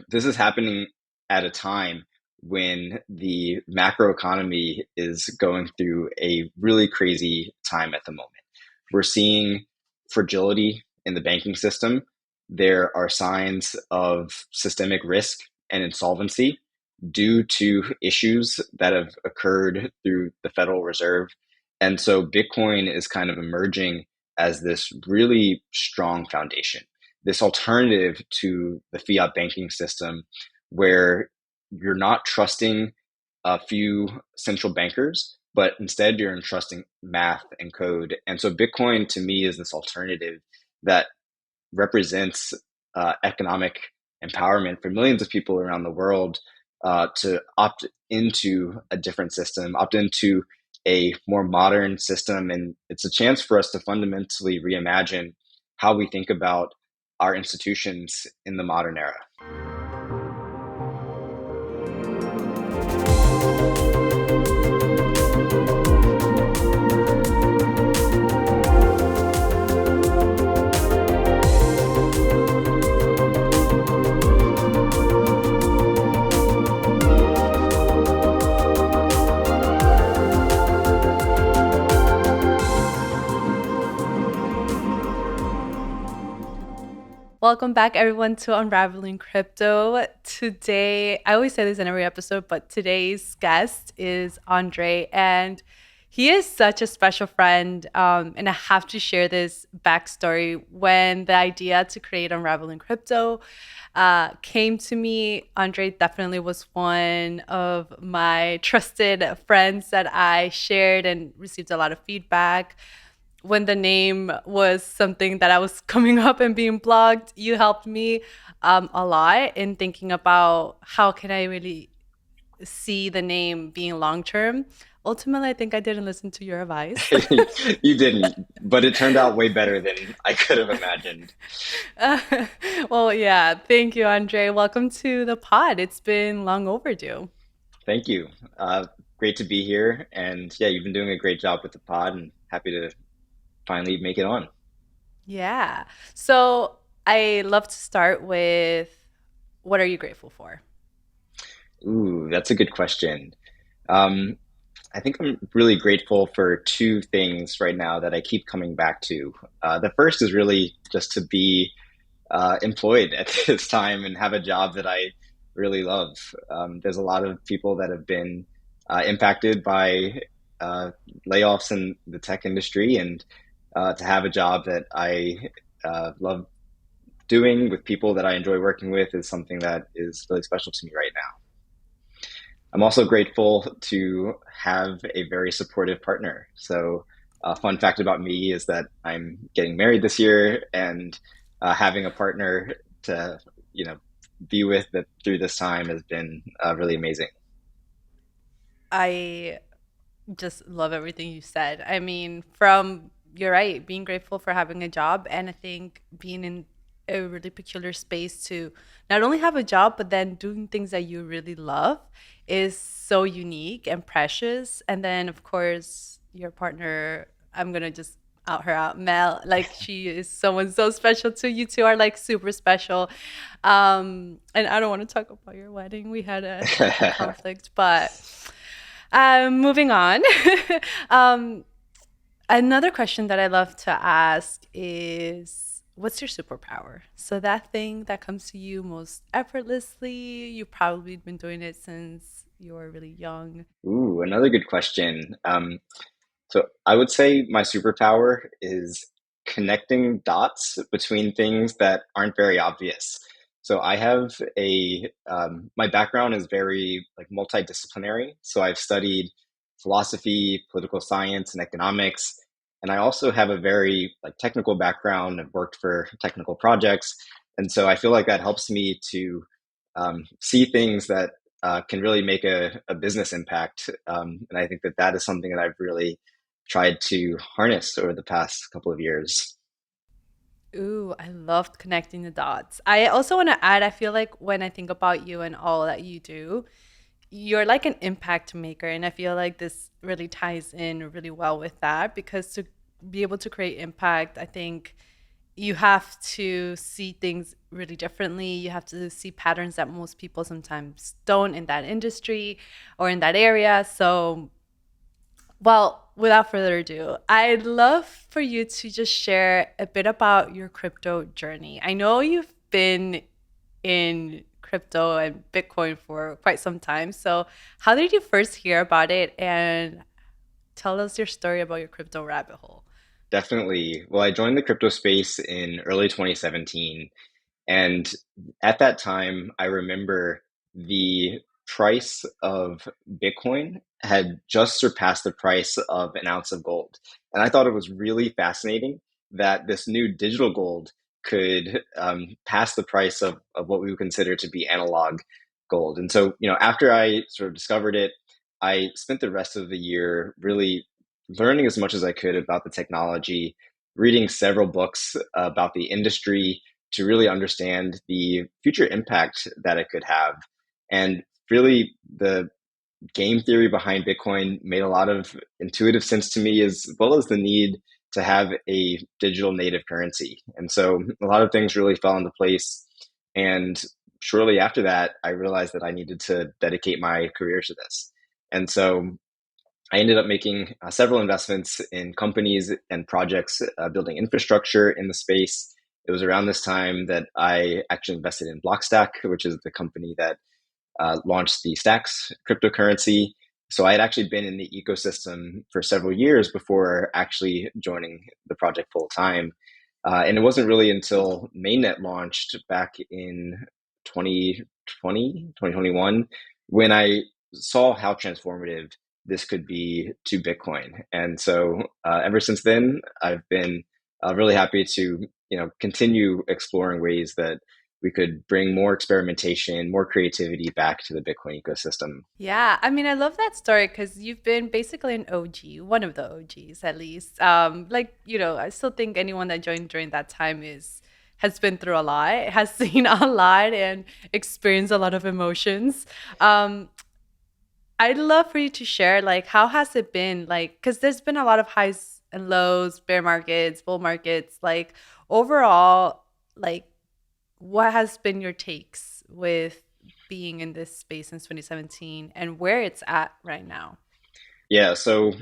this is happening at a time when the macroeconomy is going through a really crazy time at the moment. We're seeing fragility in the banking system. There are signs of systemic risk and insolvency due to issues that have occurred through the Federal Reserve. And so Bitcoin is kind of emerging as this really strong foundation, this alternative to the fiat banking system where you're not trusting a few central bankers, but instead you're entrusting math and code. And so Bitcoin to me is this alternative that represents economic empowerment for millions of people around the world to opt into a different system, opt into a more modern system. And it's a chance for us to fundamentally reimagine how we think about our institutions in the modern era. Welcome back, everyone, to Unraveling Crypto. Today, I always say this in every episode, but today's guest is Andre, and he is such a special friend. And I have to share this backstory. When the idea to create Unraveling Crypto came to me, Andre definitely was one of my trusted friends that I shared and received a lot of feedback when the name was something that I was coming up and being blogged. You helped me a lot in thinking about how can I really see the name being long term. Ultimately, I think I didn't listen to your advice. You didn't, but it turned out way better than I could have imagined. Uh, well, yeah. Thank you, Andre. Welcome to the pod. It's been long overdue. Thank you. Great to be here. And yeah, you've been doing a great job with the pod and happy to finally make it on. Yeah. So I love to start with what are you grateful for? Ooh, that's a good question. Um, I think I'm really grateful for two things right now that I keep coming back to. The first is really just to be employed at this time and have a job that I really love. There's a lot of people that have been impacted by uh, layoffs in the tech industry, and to have a job that I love doing with people that I enjoy working with is something that is really special to me right now. I'm also grateful to have a very supportive partner. So, a fun fact about me is that I'm getting married this year, and having a partner to, you know, be with that through this time has been really amazing. I just love everything you said. I mean, from you're right, being grateful for having a job, and I think being in a really peculiar space to not only have a job, but then doing things that you really love is so unique and precious. And then, of course, your partner, I'm gonna just out her out, Mel. Like she is someone so special to you. Two are like super special. And I don't want to talk about your wedding. We had a conflict, but moving on. um, Another question that I love to ask is what's your superpower? So that thing that comes to you most effortlessly, you've probably been doing it since you were really young. Ooh, another good question. So I would say my superpower is connecting dots between things that aren't very obvious. So I have my background is very like multidisciplinary. So I've studied philosophy, political science, and economics. And I also have a very like technical background. I've worked for technical projects. And so I feel like that helps me to see things that can really make a business impact. And I think that that is something that I've really tried to harness over the past couple of years. Ooh, I loved connecting the dots. I also want to add, I feel like when I think about you and all that you do, you're like an impact maker. And I feel like this really ties in really well with that because to be able to create impact, I think you have to see things really differently. You have to see patterns that most people sometimes don't in that industry or in that area. So, well, without further ado, I'd love for you to just share a bit about your crypto journey. I know you've been in crypto and Bitcoin for quite some time. So, how did you first hear about it? And tell us your story about your crypto rabbit hole. Definitely. Well, I joined the crypto space in early 2017. And at that time, I remember the price of Bitcoin had just surpassed the price of an ounce of gold. And I thought it was really fascinating that this new digital gold could pass the price of what we would consider to be analog gold. And so, after I sort of discovered it, I spent the rest of the year really learning as much as I could about the technology, reading several books about the industry, to really understand the future impact that it could have. And really, the game theory behind Bitcoin made a lot of intuitive sense to me, as well as the need to have a digital native currency. And so a lot of things really fell into place. And shortly after that, I realized that I needed to dedicate my career to this. And so I ended up making several investments in companies and projects building infrastructure in the space. It was around this time that I actually invested in Blockstack, which is the company that launched the Stacks cryptocurrency. So I had actually been in the ecosystem for several years before actually joining the project full time. And it wasn't really until Mainnet launched back in 2020, 2021, when I saw how transformative this could be to Bitcoin. And so ever since then, I've been really happy to continue exploring ways that we could bring more experimentation, more creativity back to the Bitcoin ecosystem. Yeah, I mean, I love that story because you've been basically an OG, one of the OGs at least. I still think anyone that joined during that time is has been through a lot, has seen a lot, and experienced a lot of emotions. Um, I'd love for you to share, like, how has it been? Like, because there's been a lot of highs and lows, bear markets, bull markets. Like, overall, like, what has been your takes with being in this space since 2017 and where it's at right now? Yeah, so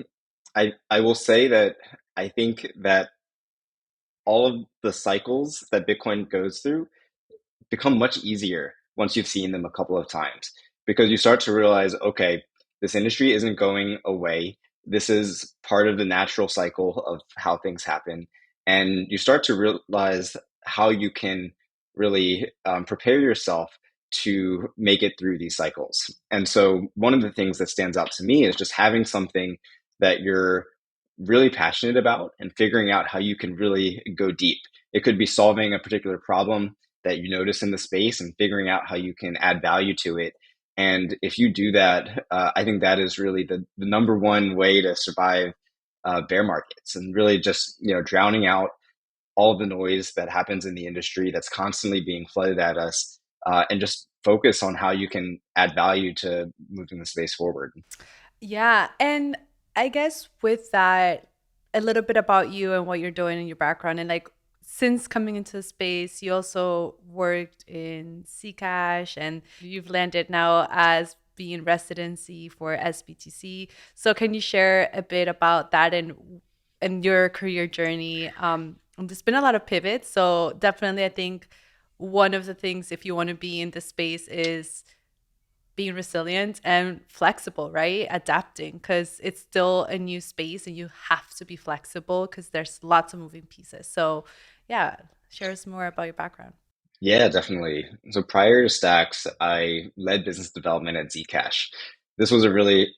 I will say that I think that all of the cycles that Bitcoin goes through become much easier once you've seen them a couple of times, because you start to realize, okay, this industry isn't going away. This is part of the natural cycle of how things happen. And you start to realize how you can really prepare yourself to make it through these cycles. And so, one of the things that stands out to me is just having something that you're really passionate about and figuring out how you can really go deep. It could be solving a particular problem that you notice in the space and figuring out how you can add value to it. And if you do that, I think that is really the number one way to survive bear markets, and really just drowning out all the noise that happens in the industry that's constantly being flooded at us, and just focus on how you can add value to moving the space forward. Yeah. And I guess with that, a little bit about you and what you're doing in your background. And like, since coming into the space, you also worked in Zcash and you've landed now as being residency for sBTC. So can you share a bit about that and your career journey? There's been a lot of pivots. So definitely, I think one of the things, if you want to be in this space, is being resilient and flexible, right? Adapting because it's still a new space and you have to be flexible because there's lots of moving pieces. So, yeah, share us more about your background. Yeah, definitely. So prior to Stacks, I led business development at Zcash. This was a really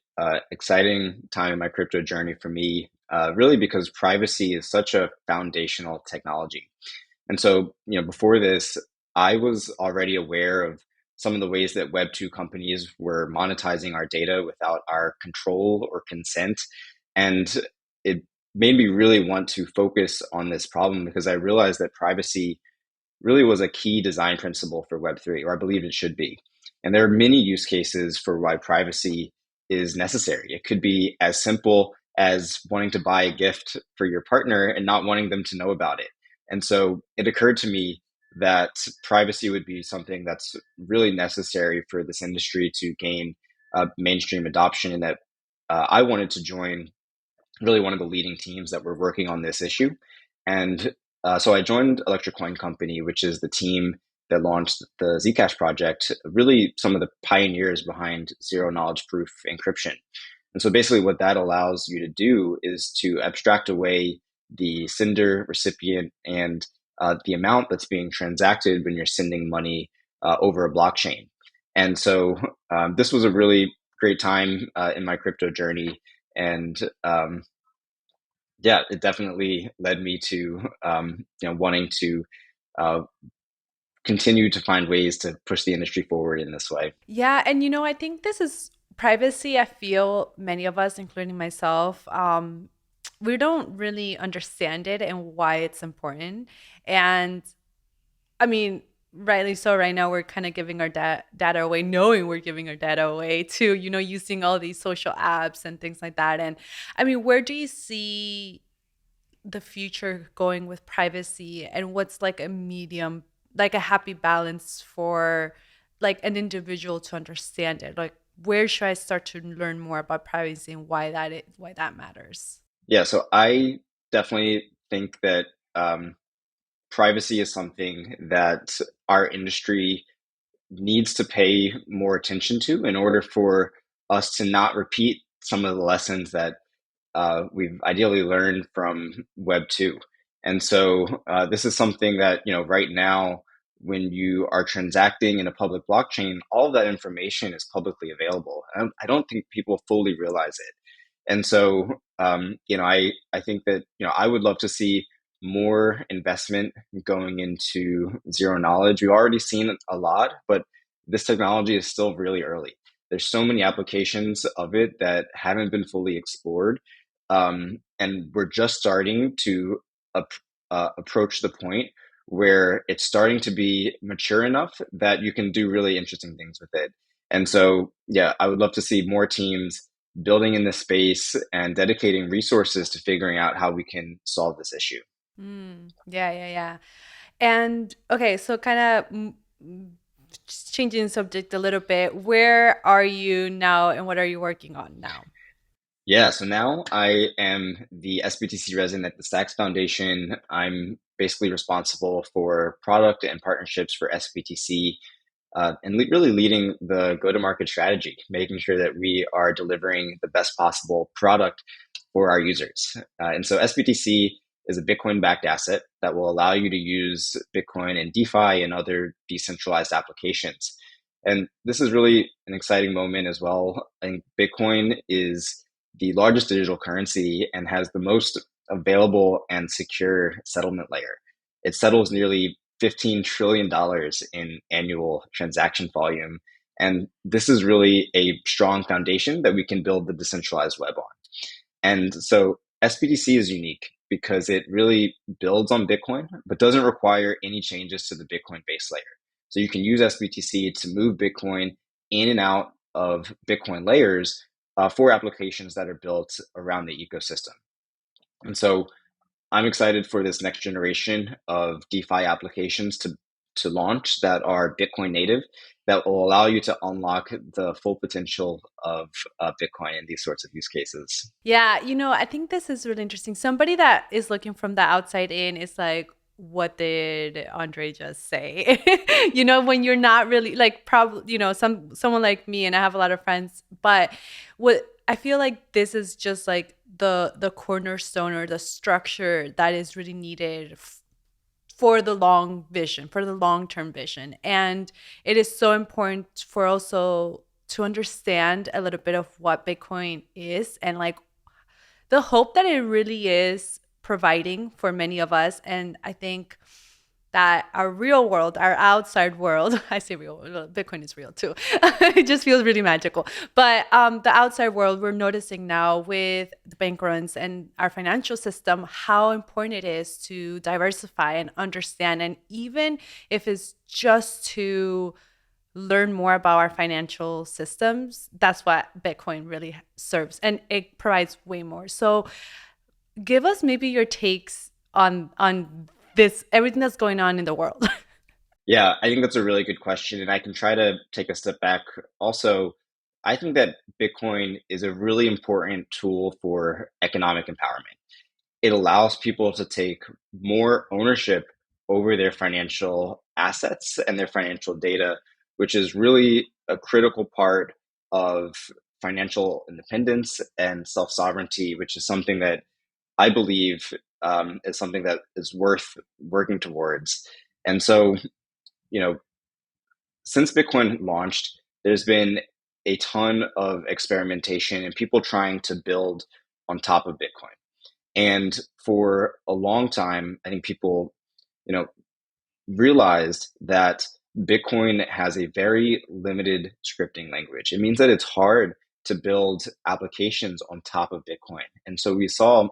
exciting time in my crypto journey for me, really because privacy is such a foundational technology. And so, before this, I was already aware of some of the ways that Web2 companies were monetizing our data without our control or consent. And it made me really want to focus on this problem because I realized that privacy really was a key design principle for Web3, or I believe it should be. And there are many use cases for why privacy is necessary. It could be as simple as wanting to buy a gift for your partner and not wanting them to know about it, And so it occurred to me that privacy would be something that's really necessary for this industry to gain mainstream adoption, and that I wanted to join really one of the leading teams that were working on this issue. And so I joined Electric Coin Company, which is the team that launched the Zcash project, really some of the pioneers behind zero knowledge proof encryption. And so basically, what that allows you to do is to abstract away the sender, recipient, and the amount that's being transacted when you're sending money over a blockchain. And so this was a really great time in my crypto journey. And yeah, it definitely led me to wanting to uh, continue to find ways to push the industry forward in this way. Yeah, and I think this is privacy. I feel many of us, including myself, we don't really understand it and why it's important. And I mean, rightly so. Right now, we're kind of giving our data away, knowing we're giving our data away to, using all these social apps and things like that. And I mean, where do you see the future going with privacy, and what's like a medium, like a happy balance for like an individual to understand it? Like, where should I start to learn more about privacy and why that matters? Yeah, so I definitely think that privacy is something that our industry needs to pay more attention to in order for us to not repeat some of the lessons that we've ideally learned from Web 2. And so this is something that, right now, when you are transacting in a public blockchain, all of that information is publicly available. I don't think people fully realize it. And so, I think that, I would love to see more investment going into zero knowledge. We've already seen a lot, but this technology is still really early. There's so many applications of it that haven't been fully explored. And we're just starting to approach the point where it's starting to be mature enough that you can do really interesting things with it. And so, yeah, I would love to see more teams building in this space and dedicating resources to figuring out how we can solve this issue. Yeah, yeah, yeah. And okay, so kind of just changing the subject a little bit, where are you now and what are you working on now? Yeah, so now I am the sBTC resident at the Stacks Foundation. I'm basically responsible for product and partnerships for sBTC, and really leading the go-to-market strategy, making sure that we are delivering the best possible product for our users. And so sBTC is a Bitcoin-backed asset that will allow you to use Bitcoin and DeFi and other decentralized applications. And this is really an exciting moment as well. I think Bitcoin is the largest digital currency and has the most available and secure settlement layer. It settles nearly $15 trillion in annual transaction volume. And this is really a strong foundation that we can build the decentralized web on. And so sBTC is unique because it really builds on Bitcoin, but doesn't require any changes to the Bitcoin base layer. So you can use sBTC to move Bitcoin in and out of Bitcoin layers for applications that are built around the ecosystem. And so I'm excited for this next generation of DeFi applications to launch that are Bitcoin native, that will allow you to unlock the full potential of Bitcoin in these sorts of use cases. Yeah, I think this is really interesting. Somebody that is looking from the outside in is like, what did Andre just say? When you're not really like, probably, someone like me, and I have a lot of friends, but what I feel like this is just like the cornerstone or the structure that is really needed for the long vision, for the long term vision. And it is so important for also to understand a little bit of what Bitcoin is and like the hope that it really is providing for many of us. And I think that our real world, our outside world, I say real, Bitcoin is real too. It just feels really magical. But the outside world, we're noticing now with the bank runs and our financial system, how important it is to diversify and understand. And even if it's just to learn more about our financial systems, that's what Bitcoin really serves. And it provides way more. So give us maybe your takes on this everything that's going on in the world? Yeah, I think that's a really good question, and I can try to take a step back. Also, I think that Bitcoin is a really important tool for economic empowerment. It allows people to take more ownership over their financial assets and their financial data, which is really a critical part of financial independence and self sovereignty, which is something that I believe is something that is worth working towards. And so, you know, since Bitcoin launched, there's been a ton of experimentation and people trying to build on top of Bitcoin. And for a long time, I think people, you know, realized that Bitcoin has a very limited scripting language. It means that it's hard to build applications on top of Bitcoin. And so we saw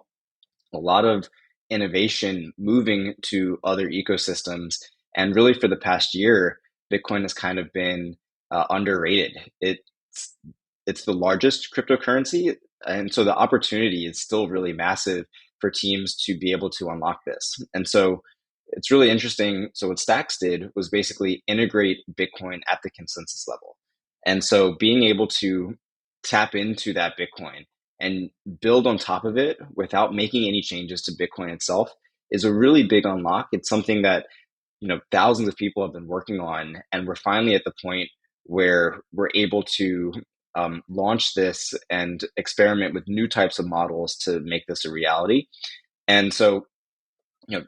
a lot of innovation moving to other ecosystems. And really, for the past year, Bitcoin has kind of been underrated. It's the largest cryptocurrency, and so the opportunity is still really massive for teams to be able to unlock this. And so it's really interesting. So what Stacks did was basically integrate Bitcoin at the consensus level. And so being able to tap into that Bitcoin and build on top of it without making any changes to Bitcoin itself is a really big unlock. It's something that thousands of people have been working on, and we're finally at the point where we're able to launch this and experiment with new types of models to make this a reality. And so,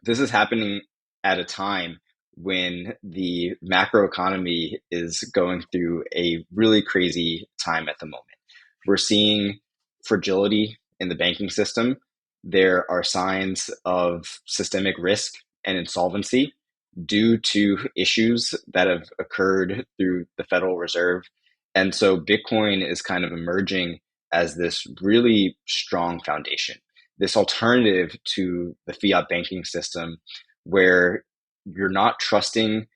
this is happening at a time when the macroeconomy is going through a really crazy time at the moment. We're seeing fragility in the banking system. There are signs of systemic risk and insolvency due to issues that have occurred through the Federal Reserve. And so Bitcoin is kind of emerging as this really strong foundation, this alternative to the fiat banking system where you're not trusting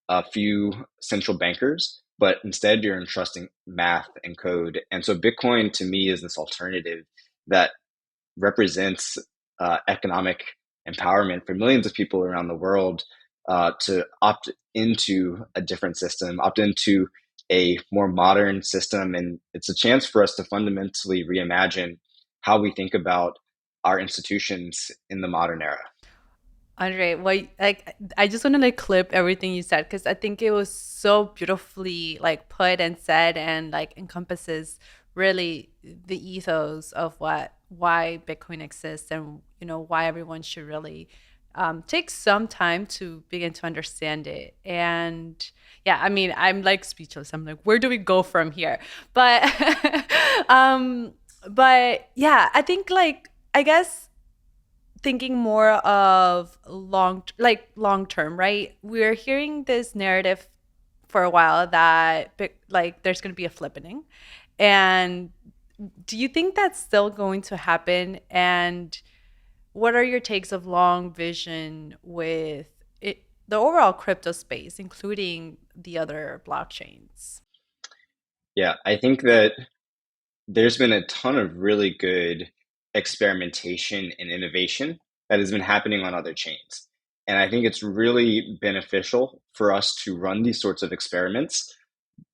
a few central bankers, but instead you're entrusting math and code. And so Bitcoin to me is this alternative that represents economic empowerment for millions of people around the world to opt into a different system, opt into a more modern system. And it's a chance for us to fundamentally reimagine how we think about our institutions in the modern era. Andre, well, like I just want to like clip everything you said because I think it was so beautifully like put and said and like encompasses really the ethos of what why Bitcoin exists and why everyone should really take some time to begin to understand it. And yeah, I mean, I'm like speechless. I'm like, where do we go from here? But um, but yeah, I think like I guess thinking more of long term, right? We're hearing this narrative for a while that like there's going to be a flippening. And do you think that's still going to happen? And what are your takes of long vision with it, the overall crypto space, including the other blockchains? Yeah, I think that there's been a ton of really good experimentation and innovation that has been happening on other chains. And I think it's really beneficial for us to run these sorts of experiments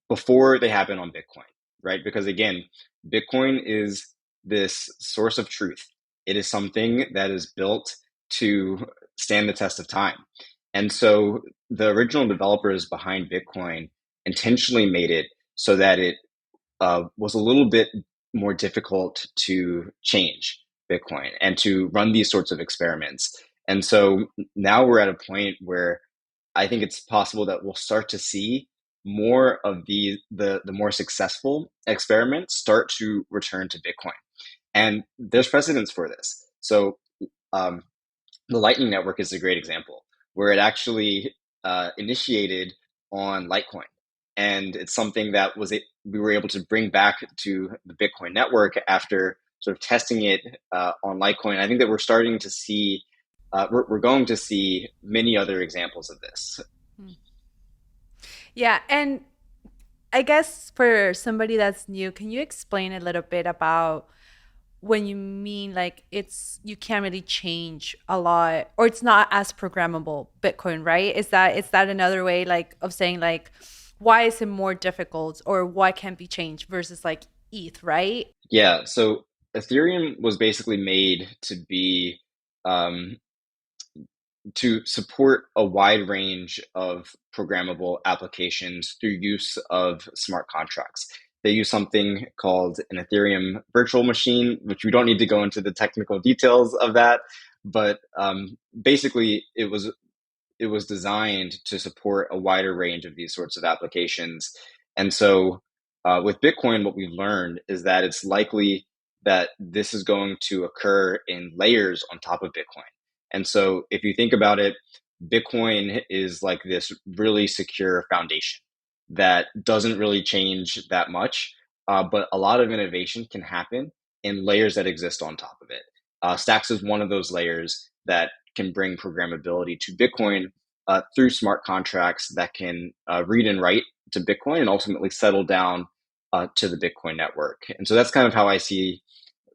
before they happen on Bitcoin, right? Because again, Bitcoin is this source of truth. It is something that is built to stand the test of time. And so the original developers behind Bitcoin intentionally made it so that it was a little bit more difficult to change Bitcoin and to run these sorts of experiments. And so now we're at a point where I think it's possible that we'll start to see more of the more successful experiments start to return to Bitcoin. And there's precedence for this. So um, the Lightning Network is a great example where it actually initiated on Litecoin, and it's something that we were able to bring back to the Bitcoin network after sort of testing it on Litecoin. I think that we're starting to see we're going to see many other examples of this. Hmm. Yeah, and I guess for somebody that's new, can you explain a little bit about when you mean like it's you can't really change a lot or it's not as programmable Bitcoin, right? Is that another way like of saying like why is it more difficult or why can't be changed versus like ETH, right? Yeah, so Ethereum was basically made to be um, to support a wide range of programmable applications through use of smart contracts. They use something called an Ethereum virtual machine, which we don't need to go into the technical details of that, but basically it was designed to support a wider range of these sorts of applications. And so, with Bitcoin, what we've learned is that it's likely that this is going to occur in layers on top of Bitcoin. And so, if you think about it, Bitcoin is like this really secure foundation that doesn't really change that much, but a lot of innovation can happen in layers that exist on top of it. Stacks is one of those layers that can bring programmability to Bitcoin through smart contracts that can read and write to Bitcoin and ultimately settle down to the Bitcoin network. And so that's kind of how I see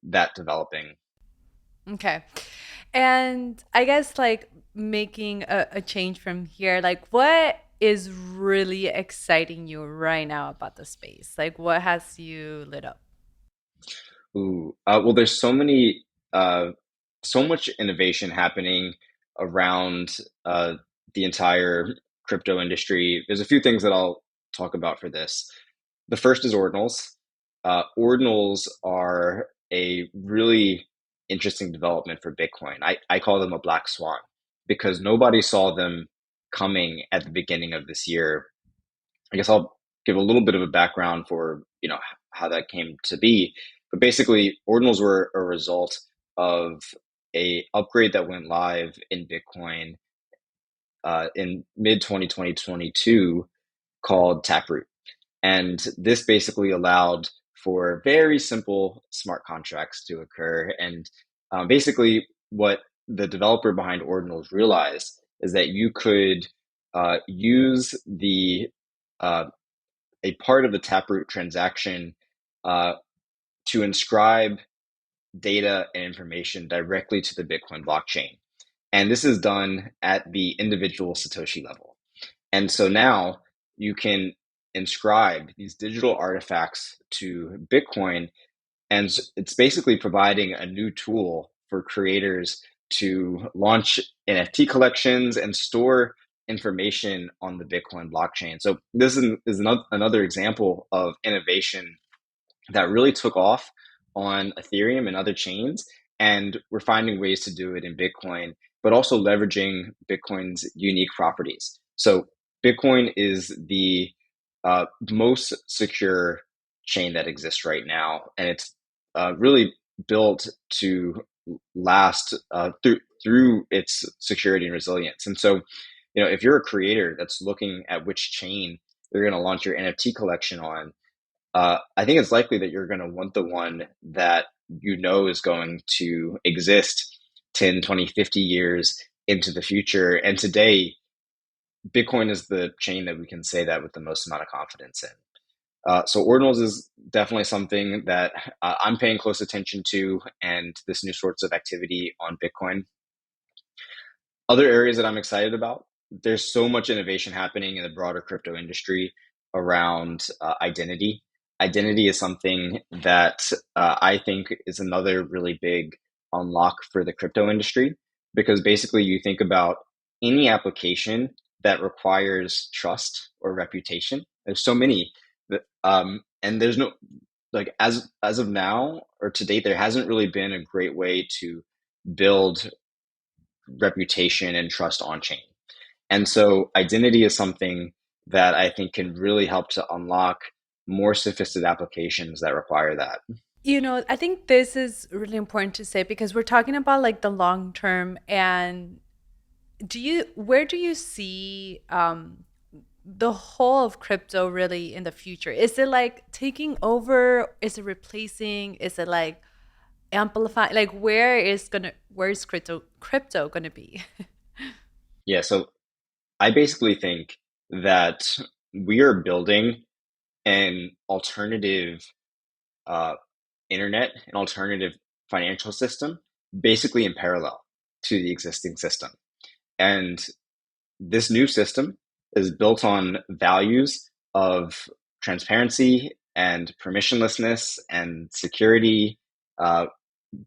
that developing. Okay. And I guess like making a change from here, like what is really exciting you right now about the space? Like what has you lit up? Ooh, well, there's so much innovation happening around the entire crypto industry. There's a few things that I'll talk about for this. The first is ordinals. Ordinals are a really interesting development for Bitcoin. I call them a black swan because nobody saw them coming at the beginning of this year. I guess I'll give a little bit of a background for how that came to be. But basically, ordinals were a result of a upgrade that went live in Bitcoin in mid 2022 called Taproot. And this basically allowed for very simple smart contracts to occur. And basically, what the developer behind Ordinals realized is that you could use the a part of the Taproot transaction uh, to inscribe data and information directly to the Bitcoin blockchain. And this is done at the individual Satoshi level. And so now you can inscribe these digital artifacts to Bitcoin, and it's basically providing a new tool for creators to launch NFT collections and store information on the Bitcoin blockchain. So this is another example of innovation that really took off on Ethereum and other chains. And we're finding ways to do it in Bitcoin, but also leveraging Bitcoin's unique properties. So Bitcoin is the most secure chain that exists right now, and it's really built to last through its security and resilience. And so, if you're a creator that's looking at which chain you're going to launch your NFT collection on, I think it's likely that you're going to want the one that is going to exist 10, 20, 50 years into the future. And today, Bitcoin is the chain that we can say that with the most amount of confidence in. So ordinals is definitely something that I'm paying close attention to, and this new sorts of activity on Bitcoin. Other areas that I'm excited about, there's so much innovation happening in the broader crypto industry around identity. Identity is something that I think is another really big unlock for the crypto industry because basically you think about any application that requires trust or reputation. There's so many and there's no like as of now or to date, there hasn't really been a great way to build reputation and trust on chain. And so identity is something that I think can really help to unlock more sophisticated applications that require that. I think this is really important to say because we're talking about like the long term and where do you see the whole of crypto really in the future? Is it like taking over? Is it replacing? Is it like amplifying? Like where is crypto gonna be? Yeah, so I basically think that we are building an alternative uh, internet, an alternative financial system basically in parallel to the existing system. And this new system is built on values of transparency and permissionlessness and security, uh,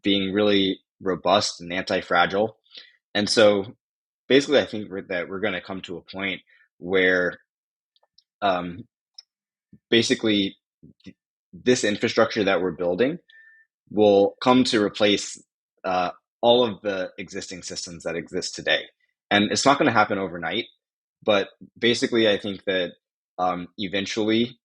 being really robust and anti-fragile. And so basically, I think that we're going to come to a point where um, basically this infrastructure that we're building will come to replace uh, all of the existing systems that exist today. And it's not going to happen overnight, but basically, I think that eventually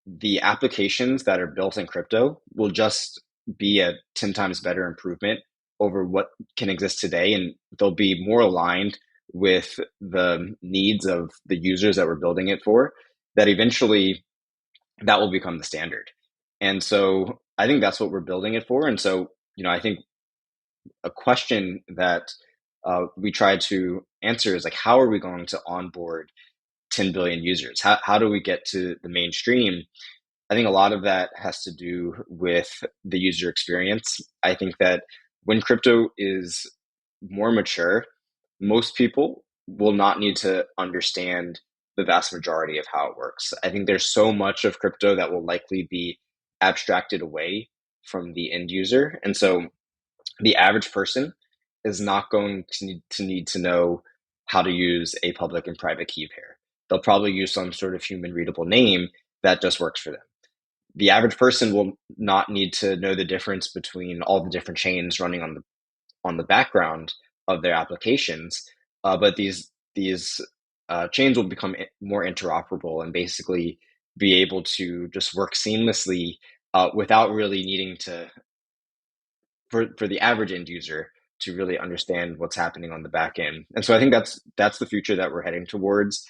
the applications that are built in crypto will just be a 10 times better improvement over what can exist today. And they'll be more aligned with the needs of the users that we're building it for, that eventually that will become the standard. And so I think that's what we're building it for. And so, I think a question that we try to answer is like, how are we going to onboard 10 billion users? How do we get to the mainstream? I think a lot of that has to do with the user experience. I think that when crypto is more mature, most people will not need to understand the vast majority of how it works. I think there's so much of crypto that will likely be abstracted away from the end user. And so the average person is not going to need to know how to use a public and private key pair. They'll probably use some sort of human readable name that just works for them. The average person will not need to know the difference between all the different chains running on the background of their applications, but these chains will become more interoperable and basically be able to just work seamlessly without really needing to for the average end user to really understand what's happening on the back end. And so I think that's the future that we're heading towards,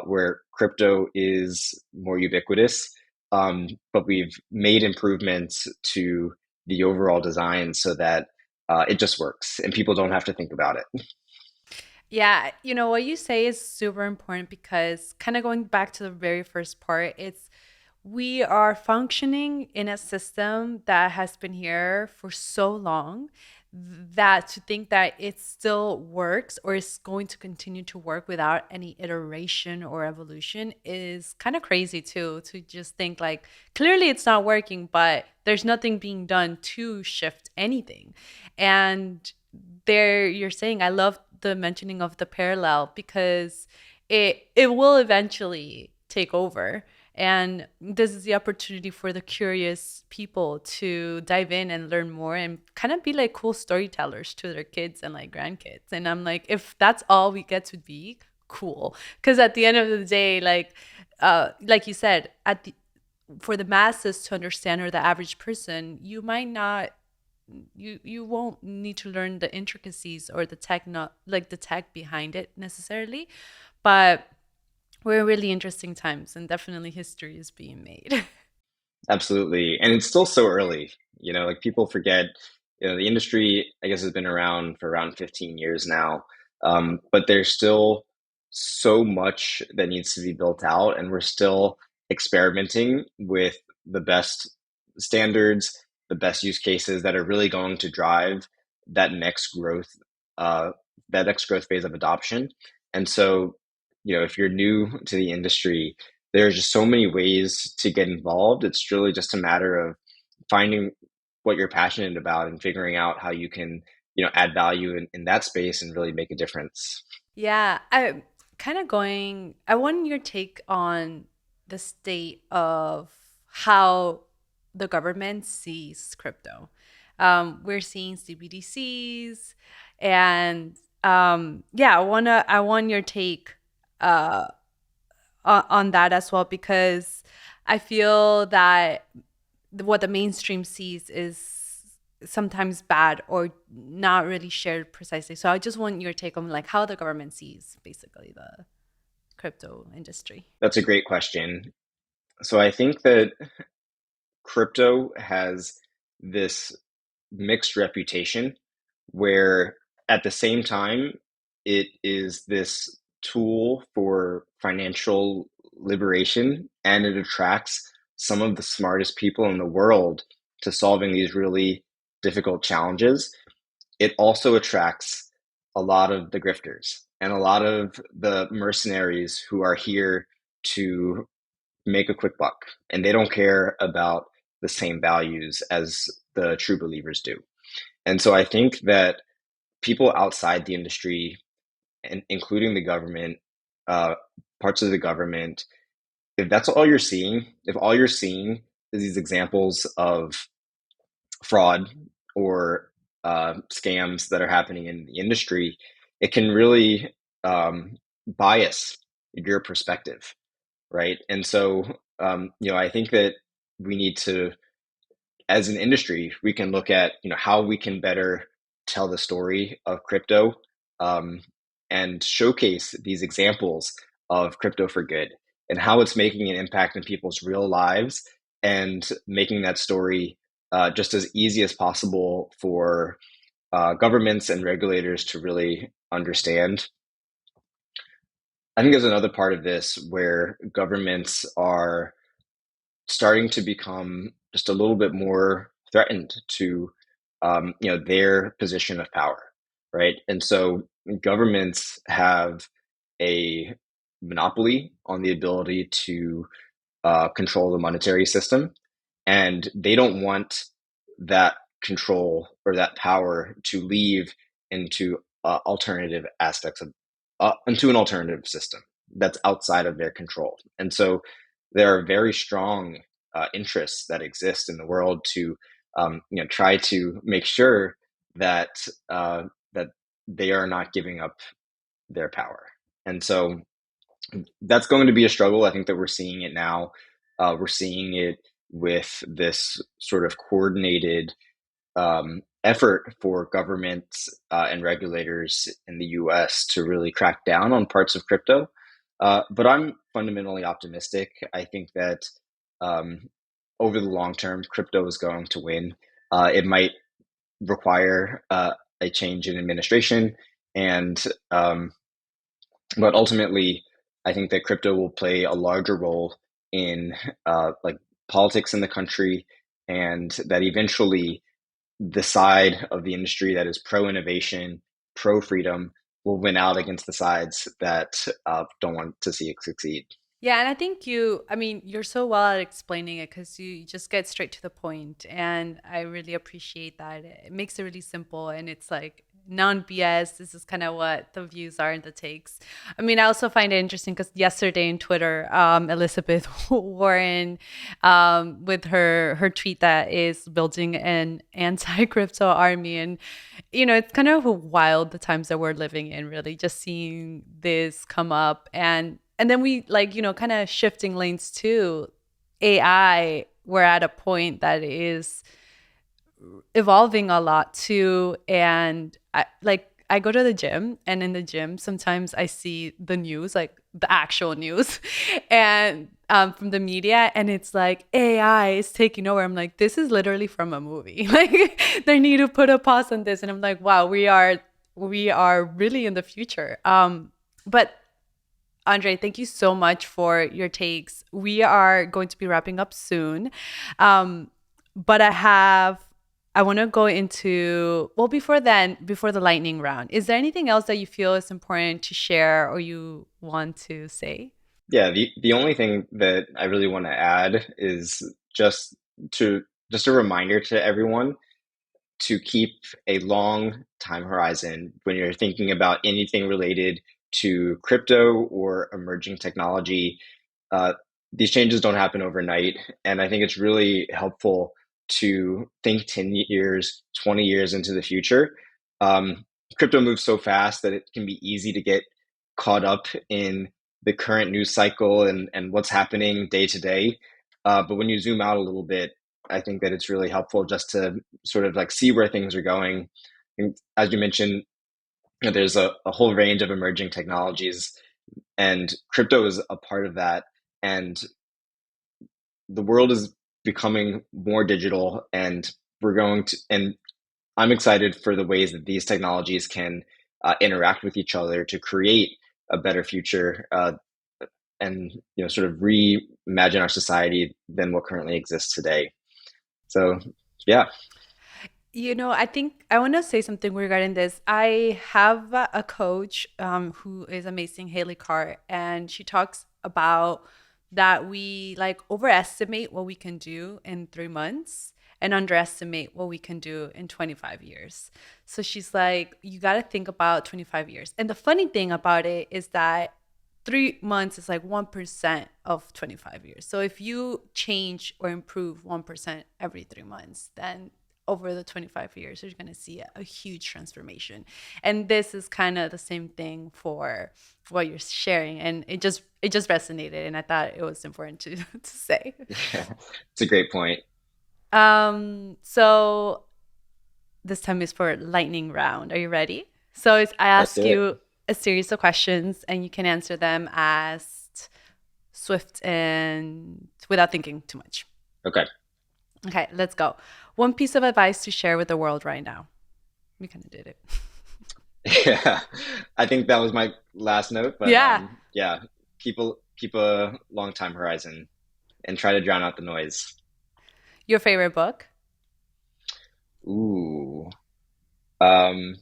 where crypto is more ubiquitous, but we've made improvements to the overall design so that it just works and people don't have to think about it. Yeah, what you say is super important because kind of going back to the very first part, it's we are functioning in a system that has been here for so long that to think that it still works or is going to continue to work without any iteration or evolution is kind of crazy too, to just think like clearly it's not working, but there's nothing being done to shift anything. And there you're saying I love the mentioning of the parallel because it will eventually take over, and this is the opportunity for the curious people to dive in and learn more and kind of be like cool storytellers to their kids and like grandkids. And I'm like, if that's all we get to be, cool. Because at the end of the day, like you said, for the masses to understand, or the average person, you might not you won't need to learn the intricacies or the tech, not like the tech behind it necessarily, but we're in really interesting times and definitely history is being made. Absolutely. And it's still so early. Like people forget, the industry, I guess, has been around for around 15 years now. But there's still so much that needs to be built out, and we're still experimenting with the best standards, the best use cases that are really going to drive that next growth, uh, that next growth phase of adoption. And so, if you're new to the industry, there's just so many ways to get involved. It's really just a matter of finding what you're passionate about and figuring out how you can, add value in that space and really make a difference. Yeah, I want your take on the state of how the government sees crypto. We're seeing CBDCs, and yeah, I want your take uh, on that as well, because I feel that what the mainstream sees is sometimes bad or not really shared precisely. So I just want your take on like how the government sees basically the crypto industry. That's a great question. So I think that crypto has this mixed reputation where at the same time it is this tool for financial liberation, and it attracts some of the smartest people in the world to solving these really difficult challenges, it also attracts a lot of the grifters and a lot of the mercenaries who are here to make a quick buck, and they don't care about the same values as the true believers do. And so I think that people outside the industry, and including the government, uh, parts of the government, if that's all you're seeing, if all you're seeing is these examples of fraud or scams that are happening in the industry, it can really bias your perspective, right? And so, I think that we need to, as an industry, we can look at how we can better tell the story of crypto, um, and showcase these examples of crypto for good and how it's making an impact in people's real lives, and making that story just as easy as possible for governments and regulators to really understand. I think there's another part of this where governments are starting to become just a little bit more threatened to their position of power, right? And so governments have a monopoly on the ability to control the monetary system, and they don't want that control or that power to leave into alternative aspects of into an alternative system that's outside of their control. And so there are very strong interests that exist in the world to try to make sure that that they are not giving up their power. And so that's going to be a struggle. I think that we're seeing it now. We're seeing it with this sort of coordinated effort for governments and regulators in the US to really crack down on parts of crypto. But I'm fundamentally optimistic. I think that um, over the long term, crypto is going to win. It might require a change in administration, and but ultimately, I think that crypto will play a larger role in like politics in the country, and that eventually the side of the industry that is pro innovation, pro freedom, will win out against the sides that don't want to see it succeed. Yeah, and I think I mean, you're so well at explaining it because you just get straight to the point, and I really appreciate that. It makes it really simple, and it's like non BS. This is kind of what the views are and the takes. I mean, I also find it interesting because yesterday in Twitter, Elizabeth Warren, with her tweet that is building an anti-crypto army, and it's kind of wild the times that we're living in. Really, just seeing this come up, and then we like, kind of shifting lanes to AI. We're at a point that is evolving a lot too. And I go to the gym, and in the gym, sometimes I see the news, like the actual news, and from the media, and it's like AI is taking over. I'm like, this is literally from a movie. Like, they need to put a pause on this. And I'm like, wow, we are really in the future. But Andre, thank you so much for your takes. We are going to be wrapping up soon. But I want to go into, well, before then, before the lightning round, is there anything else that you feel is important to share or you want to say? Yeah, the only thing that I really want to add is to just a reminder to everyone to keep a long time horizon when you're thinking about anything related to crypto or emerging technology. Uh, these changes don't happen overnight, and I think it's really helpful to think 10 years, 20 years into the future. Crypto moves so fast that it can be easy to get caught up in the current news cycle and what's happening day to day. But when you zoom out a little bit, I think that it's really helpful just to sort of like see where things are going. And as you mentioned, there's a whole range of emerging technologies, and crypto is a part of that. And the world is becoming more digital, and and I'm excited for the ways that these technologies can interact with each other to create a better future, and sort of reimagine our society than what currently exists today. So, yeah. I think I want to say something regarding this. I have a coach who is amazing, Haley Carr, and she talks about that we like overestimate what we can do in 3 months and underestimate what we can do in 25 years. So she's like, you got to think about 25 years. And the funny thing about it is that 3 months is like 1% of 25 years. So if you change or improve 1% every 3 months, then over the 25 years, you're going to see a huge transformation. And this is kind of the same thing for what you're sharing. And it just resonated. And I thought it was important to, to say. Yeah, it's a great point. So this time is for lightning round. Are you ready? So I Let's ask do it. you a series of questions and you can answer them as swift and without thinking too much. Okay. Okay, let's go. One piece of advice to share with the world right now. We kind of did it. Yeah, I think that was my last note, but Yeah. yeah, keep a long time horizon and try to drown out the noise. Your favorite book? Ooh. Um,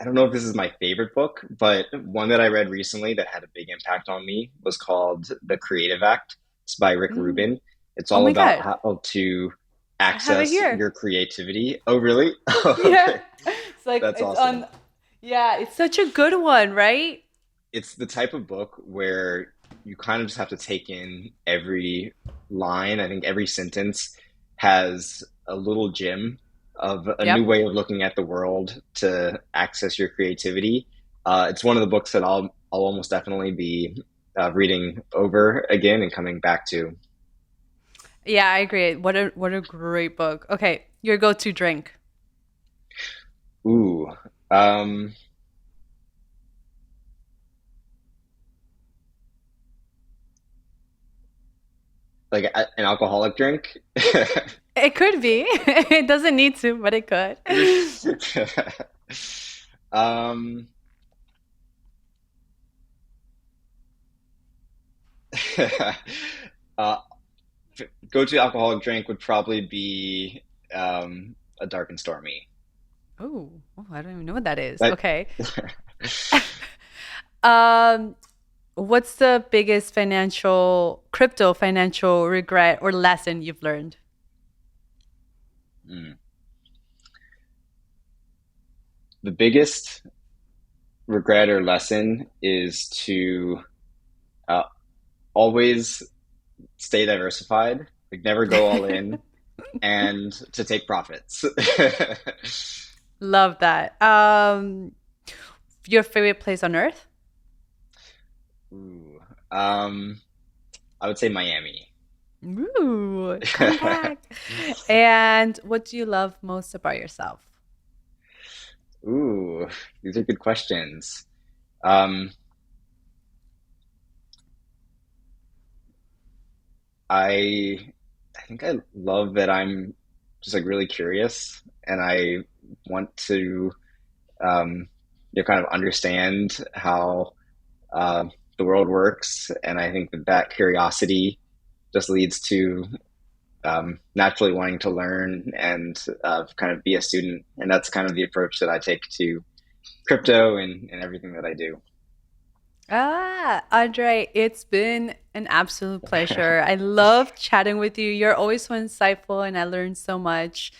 I don't know if this is my favorite book, but one that I read recently that had a big impact on me was called The Creative Act. It's by Rick Mm. Rubin. It's Oh all my about God. how to I have it access here. your creativity. Oh, really? Yeah. Okay. It's like, That's it's awesome. on. Yeah, it's such a good one, right? It's the type of book where you kind of just have to take in every line. I think every sentence has a little gem of a new Yep. way of looking at the world to access your creativity. It's one of the books that I'll almost definitely be reading over again and coming back to. Yeah, I agree. What a great book. Okay, your go-to drink. Ooh, um, like an alcoholic drink. It could be. It doesn't need to, but it could. um, uh, go-to alcoholic drink would probably be a dark and stormy. Oh, I don't even know what that is. That Okay. Um, what's the biggest crypto financial regret or lesson you've learned? mm. The biggest regret or lesson is to uh, always stay diversified, like never go all in, and to take profits. Love that. Your favorite place on earth? Ooh, um, I would say Miami. Ooh, come back. And what do you love most about yourself? Ooh, these are good questions. Um, I I think I love that I'm just like really curious and I want to kind of understand how uh, the world works, and I think that that curiosity just leads to naturally wanting to learn and kind of be a student, and that's kind of the approach that I take to crypto and everything that I do. Andre, it's been an absolute pleasure. I love chatting with you. You're always so insightful, and I learned so much.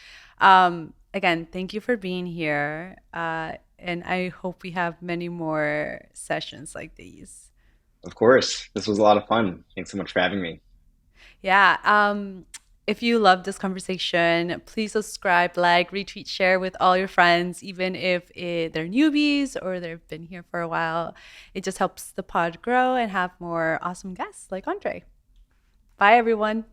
Again, thank you for being here. And I hope we have many more sessions like these. Of course, this was a lot of fun. Thanks so much for having me. Yeah. If you love this conversation, please subscribe, like, retweet, share with all your friends, even if they're newbies or they've been here for a while. It just helps the pod grow and have more awesome guests like Andre. Bye, everyone.